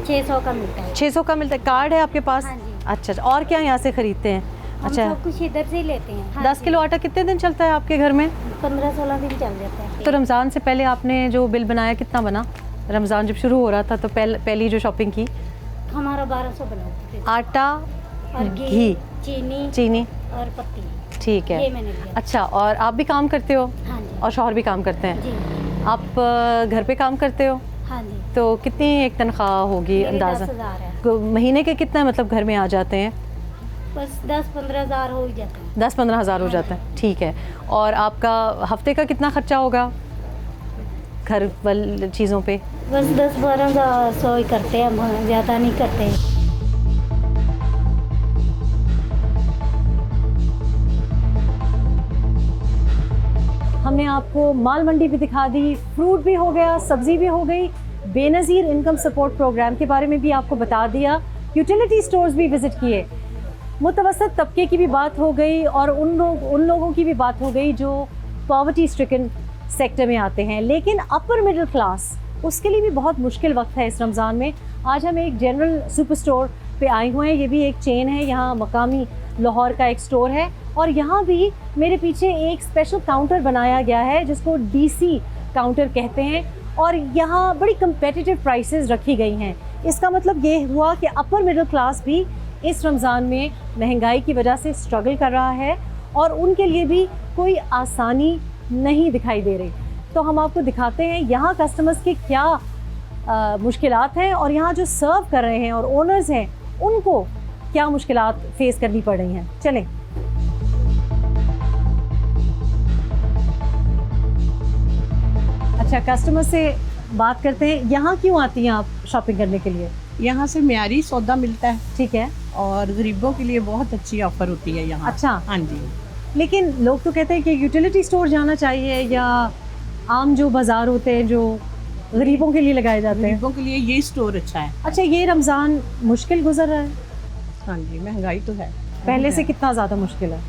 600 का मिलता है। 600 का मिलता है। कार्ड है आपके पास? हाँ जी। अच्छा, और क्या यहाँ से खरीदते हैं? अच्छा, कुछ इधर से ही लेते हैं। हाँ 10 किलो आटा कितने दिन चलता है आपके घर में? 15-16 दिन चल जाता है। तो रमज़ान से पहले आपने जो बिल बनाया कितना बना? रमज़ान जब शुरू हो रहा था तो पहली जो शॉपिंग की हमारा 1200 बना। आटा और घी, चीनी और पत्ती। ठीक है। ये मैंने लिया। अच्छा, और आप भी काम करते हो? हाँ जी। और शौहर भी काम करते हैं? जी। आप घर पे काम करते हो? हाँ जी। तो कितनी एक तनख्वाह होगी अंदाज़ा? 10,000 है। महीने के कितना मतलब घर में आ जाते हैं? बस 10-15 हज़ार हो ही जाता है। 10-15 हज़ार हो जाता है, ठीक है। और आपका हफ्ते का कितना खर्चा होगा घर वाली चीज़ों पे? बस 10-12 हज़ार सौ ही करते हैं हम, ज़्यादा नहीं करते। हमने आपको माल मंडी भी दिखा दी, फ्रूट भी हो गया, सब्ज़ी भी हो गई, बेनज़ीर इनकम सपोर्ट प्रोग्राम के बारे में भी आपको बता दिया, यूटिलिटी स्टोर्स भी विज़िट किए, मुतवसत तबके की भी बात हो गई और उन लोगों की भी बात हो गई जो पॉवर्टी स्ट्रिकन सेक्टर में आते हैं। लेकिन अपर मिडिल क्लास, उसके लिए भी बहुत मुश्किल वक्त है इस रमज़ान में। आज हम एक जनरल सुपर स्टोर पे आए हुए हैं, ये भी एक चेन है, यहाँ मकामी लाहौर का एक स्टोर है और यहाँ भी मेरे पीछे एक स्पेशल काउंटर बनाया गया है जिसको DC काउंटर कहते हैं और यहाँ बड़ी कंपेटिटिव प्राइसेस रखी गई हैं। इसका मतलब ये हुआ कि अपर मिडिल क्लास भी इस रमज़ान में महंगाई की वजह से स्ट्रगल कर रहा है और उनके लिए भी कोई आसानी नहीं दिखाई दे रही। तो हम आपको दिखाते हैं यहाँ कस्टमर्स की क्या मुश्किलात हैं और यहाँ जो सर्व कर रहे हैं और ओनर्स हैं उनको क्या मुश्किलात फेस करनी पड़ रही हैं। चलें। अच्छा, कस्टमर से बात करते हैं। यहाँ क्यों आती हैं आप शॉपिंग करने के लिए? यहाँ से म्यारी सौदा मिलता है, ठीक है, और गरीबों के लिए बहुत अच्छी ऑफर होती है यहाँ। अच्छा, हाँ जी। लेकिन लोग तो कहते हैं कि यूटिलिटी स्टोर जाना चाहिए या आम जो बाज़ार होते हैं जो गरीबों के लिए लगाए जाते हैं, गरीबों के लिए ये स्टोर अच्छा है। अच्छा, ये रमज़ान मुश्किल गुजर रहा है? हाँ जी, महंगाई तो है। पहले से कितना ज़्यादा मुश्किल है?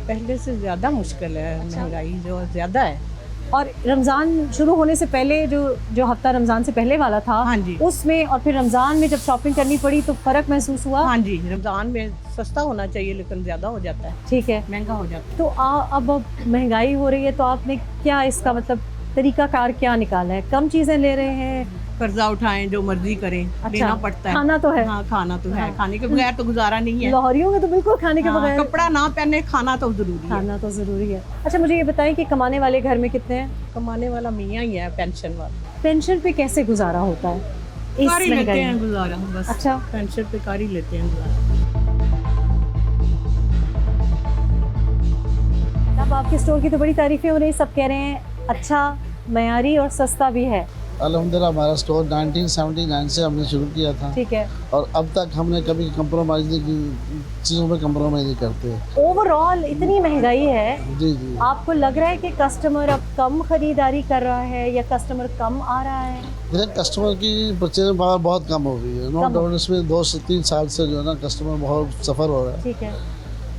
पहले से ज़्यादा मुश्किल है। महंगाई जो ज़्यादा है। और रमज़ान शुरू होने से पहले जो हफ्ता रमज़ान से पहले वाला था, हाँ जी, उसमें और फिर रमज़ान में जब शॉपिंग करनी पड़ी तो फ़र्क महसूस हुआ? हाँ जी, रमज़ान में सस्ता होना चाहिए लेकिन ज़्यादा हो जाता है। ठीक है, महंगा हो जाता है। तो अब महंगाई हो रही है तो आपने क्या इसका मतलब तरीकाकार क्या निकाला है? कम चीज़ें ले रहे हैं, कर्जा उठाएं, जो मर्जी करें, लेना पड़ता है। खाना तो है। हाँ, खाना तो है। खाने के बगैर तो गुजारा नहीं है। लाहौरियों में तो बिल्कुल खाने के बगैर। कपड़ा ना पहने, खाना तो जरूरी है। खाना तो ज़रूरी है। अच्छा, मुझे ये बताएं कि कमाने वाले घर में कितने हैं? कमाने वाला मियाँ ही है, पेंशन वाला। पेंशन पे कैसे गुजारा होता है? कार ही लेते हैं गुजारा बस। अच्छा, पेंशन पे कार ही लेते हैं गुजारा। अब आपके स्टोर की तो बड़ी तारीफें हो रही, सब कह रहे हैं अच्छा, मयारी और सस्ता भी है। अल्हम्दुलिल्लाह हमारा स्टोर 1979 से हमने शुरू किया था, ठीक है, और अब तक हमने कभी कंप्रोमाइज़ नहीं की, चीज़ों में कंप्रोमाइज़ नहीं करते। ओवरऑल इतनी महंगाई है, जी जी, आपको लग रहा है कि कस्टमर अब कम खरीदारी कर रहा है या कस्टमर कम आ रहा है? देखिए कस्टमर की परचेज पावर बहुत कम हो गई है। नो डाउट इसमें 2 से 3 साल से जो है ना कस्टमर बहुत सफ़र हो रहा है। ठीक है,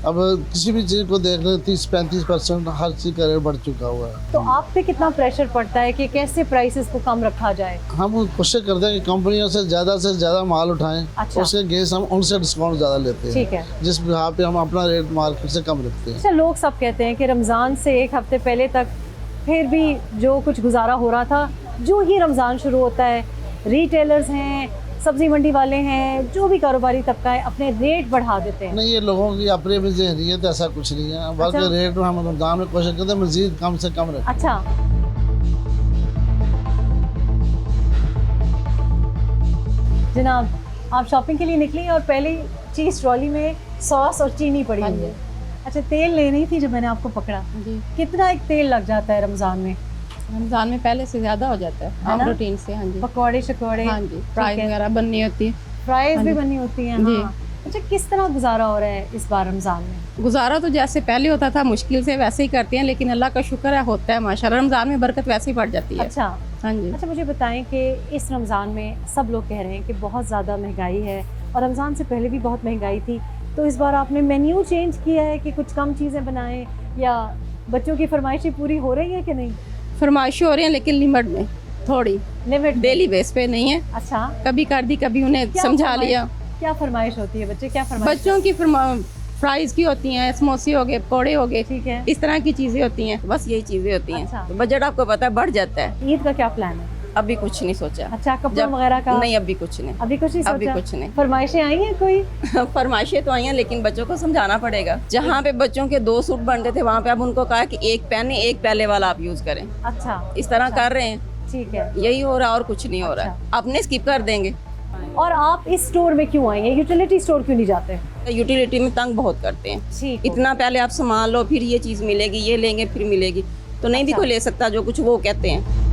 अब किसी भी चीज़ को देख लें 30-35% हर चीज़ का रेट बढ़ चुका हुआ है। तो आप पे कितना प्रेशर पड़ता है कि कैसे प्राइसेस को कम रखा जाए? हम कोशिश करते हैं कि कंपनियों से ज़्यादा माल उठाएं। अच्छा, उसके गेस हम उनसे डिस्काउंट ज़्यादा लेते हैं। ठीक है, जिस यहाँ पे हम अपना रेट मार्केट से कम रखते हैं। अच्छा, लोग सब कहते हैं कि रमज़ान से एक हफ्ते पहले तक फिर भी जो कुछ गुजारा हो रहा था, जो ही रमज़ान शुरू होता है रिटेलर्स हैं, सब्जी मंडी वाले हैं, जो भी कारोबारी तबका है, अपने रेट बढ़ा देते हैं। नहीं, ये लोगों की अपनी अपनी ज़हनियत, ऐसा कुछ नहीं है। बल्कि अच्छा, रेट में हम रमज़ान में कोशिश करते हैं मज़ीद कम से कम रखें। अच्छा, जनाब आप शॉपिंग के लिए निकली और पहली चीज़ ट्रॉली में सॉस और चीनी पड़ी हुई है। अच्छा, तेल लेनी थी जब मैंने आपको पकड़ा जी। कितना एक तेल लग जाता है रमज़ान में? रमज़ान में पहले से ज़्यादा हो जाता है रूटीन से। हाँ जी, पकौड़े शकौड़े, हाँ जी, फ्राई वगैरह बननी होती है। फ्राइज हाँ भी जी, बननी होती हैं। जी। हाँ। अच्छा, किस तरह गुजारा हो रहा है इस बार रमज़ान में? गुजारा तो जैसे पहले होता था मुश्किल से वैसे ही करते हैं, लेकिन अल्लाह का शुक्र है होता है माशाल्लाह। रमज़ान में बरकत वैसे ही बढ़ जाती है। अच्छा, हाँ जी। अच्छा, मुझे बताएं कि इस रमज़ान में सब लोग कह रहे हैं कि बहुत ज़्यादा महंगाई है और रमज़ान से पहले भी बहुत महंगाई थी, तो इस बार आपने मेन्यू चेंज किया है कि कुछ कम चीज़ें बनाएं या बच्चों की फरमाइशें पूरी हो रही है कि नहीं? फरमाइशें हो रही हैं लेकिन लिमिट में, थोड़ी लिमिट, डेली बेस पे नहीं है। अच्छा, कभी कर दी, कभी उन्हें समझा लिया। क्या फरमाइश होती है? बच्चे क्या फरमाइश? बच्चों की फ्राइज की होती हैं, समोसे हो गए, पकौड़े हो गए, ठीक है, इस तरह की चीज़ें होती हैं। बस यही चीज़ें होती हैं। अच्छा, तो बजट आपको पता है बढ़ जाता है। ईद का क्या प्लान है? अभी कुछ नहीं सोचा। अच्छा, कपड़ा वगैरह का? नहीं, अभी कुछ नहीं। अभी कुछ नहीं सोचा? अभी कुछ नहीं। फरमाइशें आई हैं कोई? फरमाइशें तो आई हैं लेकिन बच्चों को समझाना पड़ेगा। जहाँ पे बच्चों के 2 सूट बनते थे वहाँ पे अब उनको कहा कि एक पहने, एक पहले वाला आप यूज करें। अच्छा, इस तरह कर रहे हैं। ठीक है, यही हो रहा है और कुछ नहीं हो रहा है। अपने स्किप कर देंगे। और आप इस स्टोर में क्यों आई हैं? यूटिलिटी स्टोर क्यों नहीं जाते? यूटिलिटी में तंग बहुत करते हैं। इतना पहले आप सामान लो, फिर ये चीज़ मिलेगी, ये लेंगे फिर मिलेगी, तो नहीं भी कोई ले सकता जो कुछ वो कहते हैं।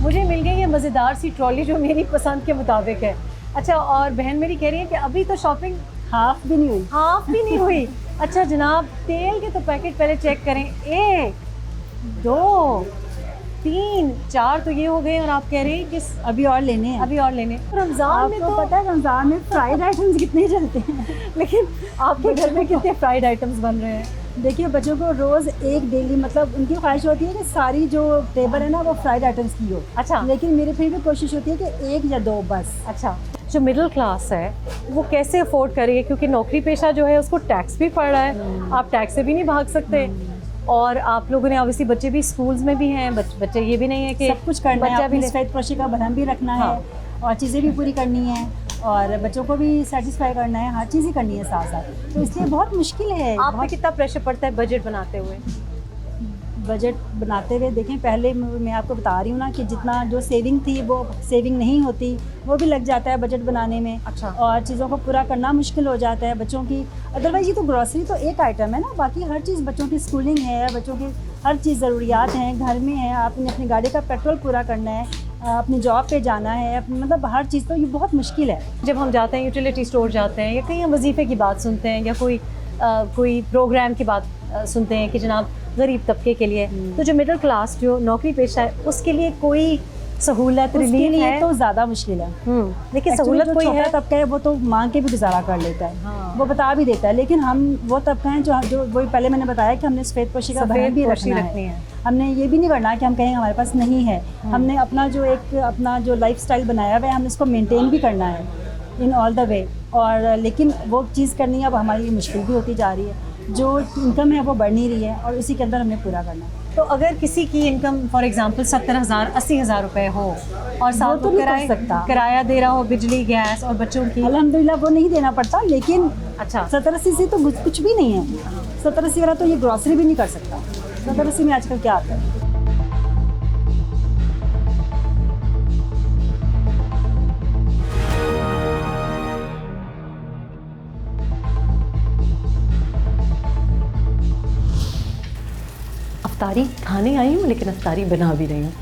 मुझे मिल गई ये मज़ेदार सी ट्रॉली जो मेरी पसंद के मुताबिक है। अच्छा, और बहन मेरी कह रही है कि अभी तो शॉपिंग हाफ भी नहीं हुई। अच्छा जनाब, तेल के तो पैकेट पहले चेक करें। 1 2 3 4 तो ये हो गए, और आप कह रहे हैं कि अभी और लेने रमज़ान में तो पता है रमज़ान में फ्राइड आइटम्स कितने चलते हैं। लेकिन आपके घर में कितने फ्राइड आइटम्स बन रहे हैं? देखिए बच्चों को रोज़ एक डेली, मतलब उनकी ख्वाहिश होती है कि सारी जो टेबल है ना वो फ्राइड आइटम्स की हो। अच्छा, लेकिन मेरी फिर भी कोशिश होती है कि 1 या 2 बस। अच्छा, जो मिडिल क्लास है वो कैसे अफोर्ड करेगी, क्योंकि नौकरी पेशा जो है उसको टैक्स भी पड़ रहा है, आप टैक्स से भी नहीं भाग सकते, और आप लोगों ने ऑब्वियसली बच्चे भी स्कूल्स में भी हैं, बच्चे ये भी नहीं है कि सब कुछ करना है, भी सफ़ेद पोशी का भरम भी रखना है और चीज़ें भी पूरी करनी है और बच्चों को भी सेटिस्फाई करना है, हर चीज़ ही करनी है साथ साथ, तो इसलिए बहुत मुश्किल है। आप पे कितना प्रेशर पड़ता है बजट बनाते हुए? बजट बनाते हुए देखें, पहले मैं आपको बता रही हूँ ना कि जितना जो सेविंग थी वो सेविंग नहीं होती, वो भी लग जाता है बजट बनाने में। अच्छा। और चीज़ों को पूरा करना मुश्किल हो जाता है बच्चों की। अदरवाइज़ ये तो ग्रॉसरी तो एक आइटम है ना, बाकी हर चीज़, बच्चों की स्कूलिंग है, बच्चों की हर चीज़ ज़रूरियात हैं, घर में है, आपने अपनी गाड़ी का पेट्रोल पूरा करना है, अपनी जॉब पे जाना है, मतलब हर चीज़, तो ये बहुत मुश्किल है। जब हम जाते हैं यूटिलिटी स्टोर जाते हैं या कहीं हम वजीफ़े की बात सुनते हैं या कोई प्रोग्राम की बात सुनते हैं कि जनाब गरीब तबके के लिए, तो जो मिडिल क्लास जो नौकरी पेशा है उसके लिए कोई सहूलत उसके लिए तो ज़्यादा मुश्किल है। लेकिन सहूलत कोई है, तबका है वो तो मांग के भी गुजारा कर लेता है। वो बता भी देता है, लेकिन हम वो तबका है जो वही पहले मैंने बताया कि हमने सफ़ेद पोशी का भरम भी रखना है। हमने ये भी नहीं करना कि हम कहें हमारे पास नहीं है, हमने अपना जो लाइफस्टाइल बनाया हुआ है हमने उसको मेंटेन भी करना है इन ऑल द वे। और लेकिन वो चीज़ करनी अब हमारे लिए मुश्किल भी होती जा रही है, जो इनकम है वो बढ़ नहीं रही है और उसी के अंदर हमने पूरा करना है। तो अगर किसी की इनकम फॉर एग्जांपल 70,000 80,000 रुपए हो और साथ तो नहीं कर सकता, किराया दे रहा हो, बिजली गैस और बच्चों की, अल्हम्दुलिल्लाह वो नहीं देना पड़ता, लेकिन अच्छा 70-80 से तो कुछ भी नहीं है। 70-80 वाला तो ये ग्रॉसरी भी नहीं कर सकता। 70-80 में आजकल क्या आता है? अफ्तारी खाने आई हूँ लेकिन अफ्तारी बना भी रही हूँ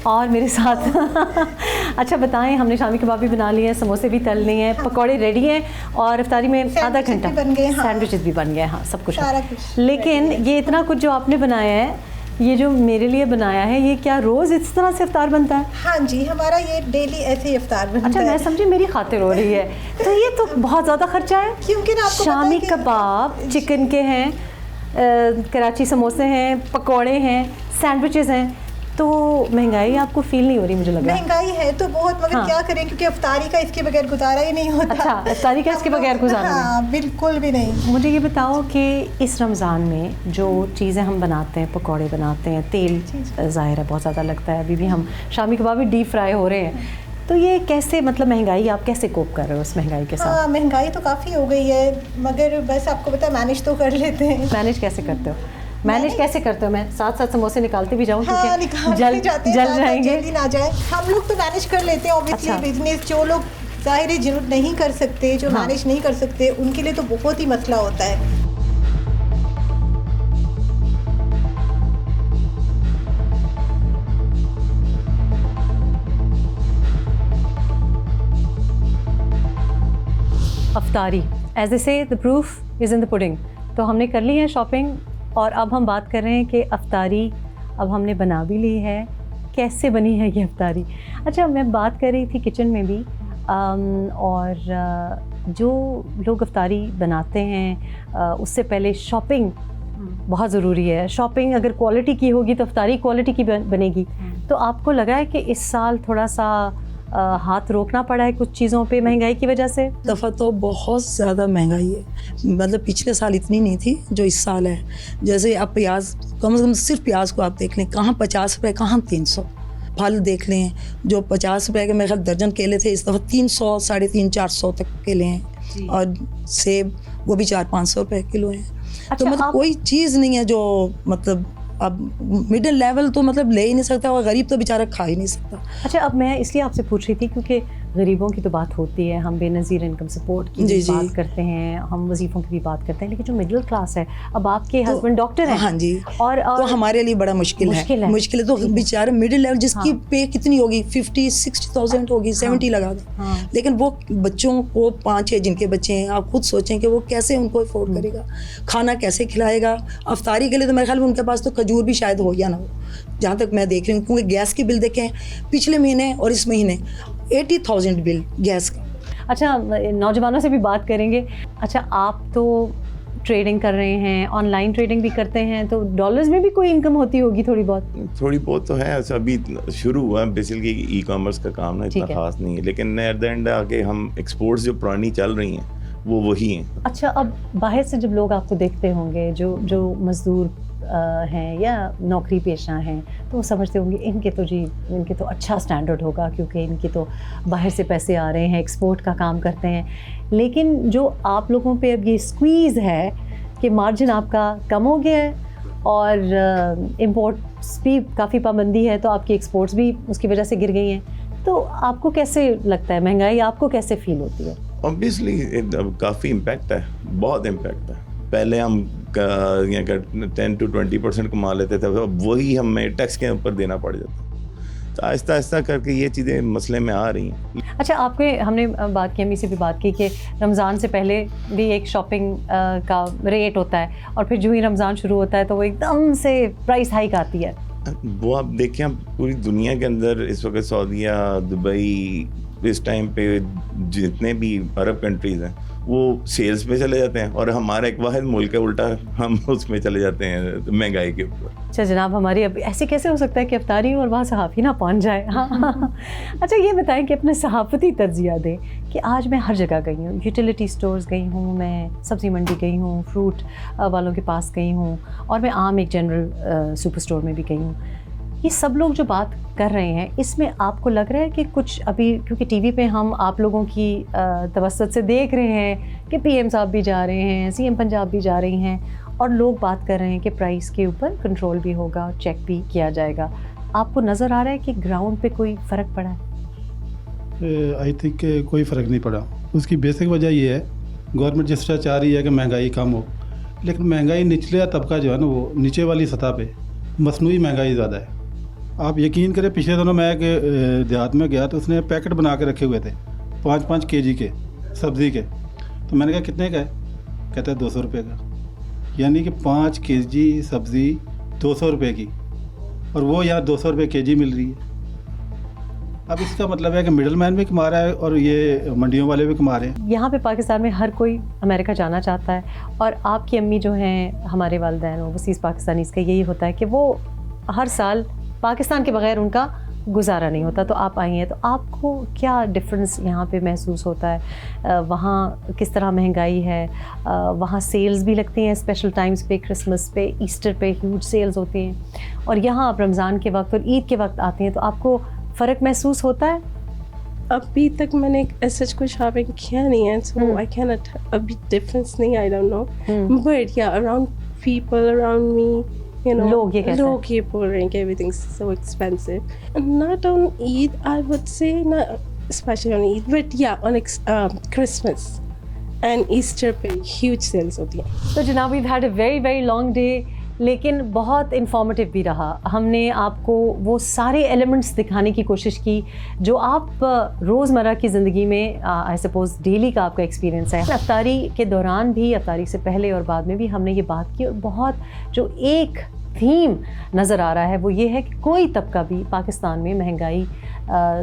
और मेरे साथ अच्छा बताएं, हमने शामी कबाब भी बना लिए हैं, समोसे भी तल लिए हैं, पकौड़े रेडी हैं और अफ्तारी में आधा घंटा सैंडविचेस भी बन गए, हाँ सब कुछ है। लेकिन ये इतना कुछ जो आपने बनाया है, ये जो मेरे लिए बनाया है, ये क्या रोज़ इस तरह से इफ्तार बनता है? हाँ जी, हमारा ये डेली ऐसे ही इफ्तार बनता है। अच्छा, मैं समझी मेरी खातिर हो रही है, तो ये तो बहुत ज़्यादा खर्चा है, क्योंकि ना आपको शामी कबाब चिकन के हैं, कराची समोसे हैं, पकौड़े हैं, सैंडविचेस हैं, तो महंगाई आपको फील नहीं हो रही? मुझे लग रहा है महंगाई है तो बहुत, मगर हाँ। क्या करें, क्योंकि अफ्तारी का इसके बगैर गुजारा ही नहीं होता। अच्छा, अफ्तारी का इसके बगैर गुजारा नहीं? हाँ, बिल्कुल भी नहीं। मुझे ये बताओ कि इस रमज़ान में जो चीज़ें हम बनाते हैं, पकौड़े बनाते हैं, तेल ज़ाहिर है बहुत ज़्यादा लगता है, अभी भी हम शामी कबाब भी डीप फ्राई हो रहे हैं, तो ये कैसे, मतलब महंगाई आप कैसे कोप कर रहे हो उस महंगाई के साथ? हाँ, महंगाई तो काफ़ी हो गई है, मगर बस आपको पता है मैनेज तो कर लेते हैं। मैनेज कैसे करते हो? मैनेज कैसे करते हो? मैं साथ साथ समोसे निकालते भी जाऊँ हाँ, क्योंकि जल जाएंगे, जल्दी ना जाए। हम लोग तो मैनेज कर लेते हैं ऑब्वियसली। अच्छा। बिजनेस जो लोग ज़ाहिर है जिन्होंने नहीं कर सकते, जो हाँ। मैनेज नहीं कर सकते, उनके लिए तो बहुत ही मसला होता है। अफ्तारी एज ए से the proof is in the pudding. तो हमने कर ली है शॉपिंग और अब हम बात कर रहे हैं कि अफ्तारी अब हमने बना भी ली है, कैसे बनी है ये अफ्तारी। अच्छा, मैं बात कर रही थी किचन में भी और जो लोग अफ्तारी बनाते हैं उससे पहले शॉपिंग बहुत ज़रूरी है। शॉपिंग अगर क्वालिटी की होगी तो अफ्तारी क्वालिटी की बनेगी। तो आपको लगा है कि इस साल थोड़ा सा हाथ रोकना पड़ा है कुछ चीज़ों पे महंगाई की वजह से? दफ़ा तो बहुत ज़्यादा महंगाई है, मतलब पिछले साल इतनी नहीं थी जो इस साल है। जैसे आप प्याज, कम से कम सिर्फ प्याज को आप देख लें, कहाँ 50 रुपये, कहाँ 300। फल देख लें, जो 50 रुपये के मेरे ख्याल दर्जन केले थे, इस दफ़ा 300, 350, 400 तक केले हैं, और सेब वो भी 400-500 रुपये किलो हैं। अच्छा, तो मतलब कोई चीज़ नहीं है जो मतलब अब मिडिल लेवल तो मतलब ले ही नहीं सकता और गरीब तो बेचारा खा ही नहीं सकता। अच्छा, अब मैं इसलिए आपसे पूछ रही थी क्योंकि गरीबों की तो बात होती है, हम बेनज़ीर इनकम सपोर्ट की भी बात करते हैं, हम वजीफ़ों की भी बात करते हैं, लेकिन जो मिडिल क्लास है, अब आपके हस्बैंड डॉक्टर हैं। हाँ जी, और तो हमारे लिए बड़ा मुश्किल है। मुश्किल है तो बेचारे मिडिल लेवल जिसकी पे कितनी होगी 50-60,000 होगी, 70 लगा दें, लेकिन वो बच्चों को 5-6 जिनके बच्चे हैं, आप खुद सोचें कि वो कैसे उनको अफोर्ड करेगा, खाना कैसे खिलाएगा। अफ्तारी के लिए तो मेरे ख्याल में उनके पास तो खजूर भी शायद हो गया ना, वो जहाँ तक मैं देख रही हूँ, क्योंकि गैस के बिल देखें पिछले महीने और इस महीने 80,000 बिल गैस का। अच्छा, नौजवानों से भी बात करेंगे। अच्छा, आप तो ट्रेडिंग कर रहे हैं, ऑनलाइन ट्रेडिंग भी करते हैं, तो डॉलर्स में भी कोई इनकम होती होगी थोड़ी बहुत? तो है। अभी शुरू हुआ है बेसिकली ई कॉमर्स का काम ना, इतना खास नहीं है, लेकिन एट द एंड आगे हम एक्सपोर्ट्स जो पुरानी चल रही हैं वो वही हैं। अच्छा, अब बाहर से जब लोग आपको देखते होंगे, जो मज़दूर हैं या नौकरी पेशा हैं, तो वो समझते होंगे इनके तो अच्छा स्टैंडर्ड होगा क्योंकि इनके तो बाहर से पैसे आ रहे हैं, एक्सपोर्ट का काम करते हैं। लेकिन जो आप लोगों पे अब ये स्क्वीज़ है कि मार्जिन आपका कम हो गया है और इम्पोर्ट्स भी काफ़ी पाबंदी है, तो आपकी एक्सपोर्ट्स भी उसकी वजह से गिर गई हैं, तो आपको कैसे लगता है, महंगाई आपको कैसे फील होती है? ऑब्वियसली काफ़ी इम्पैक्ट है, बहुत इम्पैक्ट है। पहले हम 10 to 20% कमा लेते थे, अब वही हमें टैक्स के ऊपर देना पड़ जाता, तो आहिस्ता आहिस्ता करके ये चीज़ें मसले में आ रही हैं। अच्छा, हमने बात की, अम्मी से भी बात की कि रमज़ान से पहले भी एक शॉपिंग का रेट होता है और फिर जो ही रमज़ान शुरू होता है तो वो एकदम से प्राइस हाइक आती है। वो आप देखें, पूरी दुनिया के अंदर इस वक्त सऊदीया, दुबई, इस टाइम पे जितने भी अरब कंट्रीज़ हैं वो सेल्स पे चले जाते हैं और हमारा एक वाहिद मुल्क है उल्टा हम उसमें चले जाते हैं महंगाई के ऊपर। अच्छा जनाब, हमारी अब ऐसे कैसे हो सकता है कि अफ्तारी और वहाँ सहाफ़ी ना पहुँच जाए? हाँ। अच्छा, ये बताएं कि अपने सहाफ़ती तर्जिया दें कि आज मैं हर जगह गई हूँ, यूटिलिटी स्टोर्स गई हूँ, मैं सब्ज़ी मंडी गई हूँ, फ्रूट वालों के पास गई हूँ, और मैं आम एक जनरल सुपर स्टोर में भी गई हूँ। ये सब लोग जो बात कर रहे हैं, इसमें आपको लग रहा है कि कुछ अभी, क्योंकि टीवी पे हम आप लोगों की तवस्सुत से देख रहे हैं कि पीएम साहब भी जा रहे हैं, सीएम पंजाब भी जा रही हैं और लोग बात कर रहे हैं कि प्राइस के ऊपर कंट्रोल भी होगा, चेक भी किया जाएगा, आपको नज़र आ रहा है कि ग्राउंड पे कोई फ़र्क पड़ा है? आई थिंक कोई फ़र्क नहीं पड़ा। उसकी बेसिक वजह ये है, गवर्नमेंट जिस तरह चाह रही है कि महंगाई कम हो, लेकिन महंगाई निचले तबका जो है ना, वो नीचे वाली सतह पे मसनूई महंगाई ज़्यादा है। आप यकीन करें, पिछले दिनों मैं एक देहात में गया तो उसने पैकेट बना के रखे हुए थे 5-5 kg के सब्ज़ी के, तो मैंने कहा कितने का है? कहता है 200 रुपये का। यानी कि 5 kg सब्ज़ी 200 रुपये की, और वो यहाँ 200 रुपये kg मिल रही है। अब इसका मतलब है कि मिडल मैन भी कमा रहा है और ये मंडियों वाले भी कमा रहे हैं। यहाँ पे पाकिस्तान में हर कोई अमेरिका जाना चाहता है, और आपकी अम्मी जो हैं, हमारे वालिदैन ओवरसीज़ पाकिस्तानीज़ का यही होता है कि वो हर साल पाकिस्तान के बगैर उनका गुजारा नहीं होता। तो आप आई हैं, तो आपको क्या डिफरेंस यहाँ पे महसूस होता है? वहाँ किस तरह महंगाई है? वहाँ सेल्स भी लगती हैं स्पेशल टाइम्स पे, क्रिसमस पे, ईस्टर पे ह्यूज सेल्स होती हैं, और यहाँ आप रमज़ान के वक्त और ईद के वक्त आती हैं, तो आपको फ़र्क महसूस होता है? अभी तक मैंने ऐसा कुछ शॉपिंग किया नहीं है, सो आई कैन अभी डिफरेंस नहीं, आई डोंट नो, बट या around people around me, you know, लोग ये बोल रहे हैं कि everything is so expensive. Not on Eid, I would say, not especially on Eid, but yeah, on Christmas and Easter पे huge sales होती हैं। तो जनाब, we've had a very very long day, लेकिन बहुत इन्फॉर्मेटिव भी रहा। हमने आपको वो सारे एलिमेंट्स दिखाने की कोशिश की जो आप रोज़मर्रा की ज़िंदगी में आई सपोज़ डेली का आपका एक्सपीरियंस है। अफ्तारी के दौरान भी, अफ्तारी से पहले और बाद में भी हमने ये बात की, और बहुत जो एक थीम नज़र आ रहा है वो ये है कि कोई तबका भी पाकिस्तान में महंगाई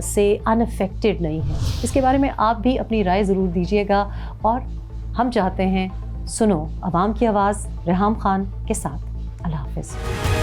से अनअफेक्टेड नहीं है। इसके बारे में आप भी अपनी राय ज़रूर दीजिएगा, और हम चाहते हैं सुनो आवाम की आवाज़ रेहाम खान के साथ। अल्लाह हाफ़िज़।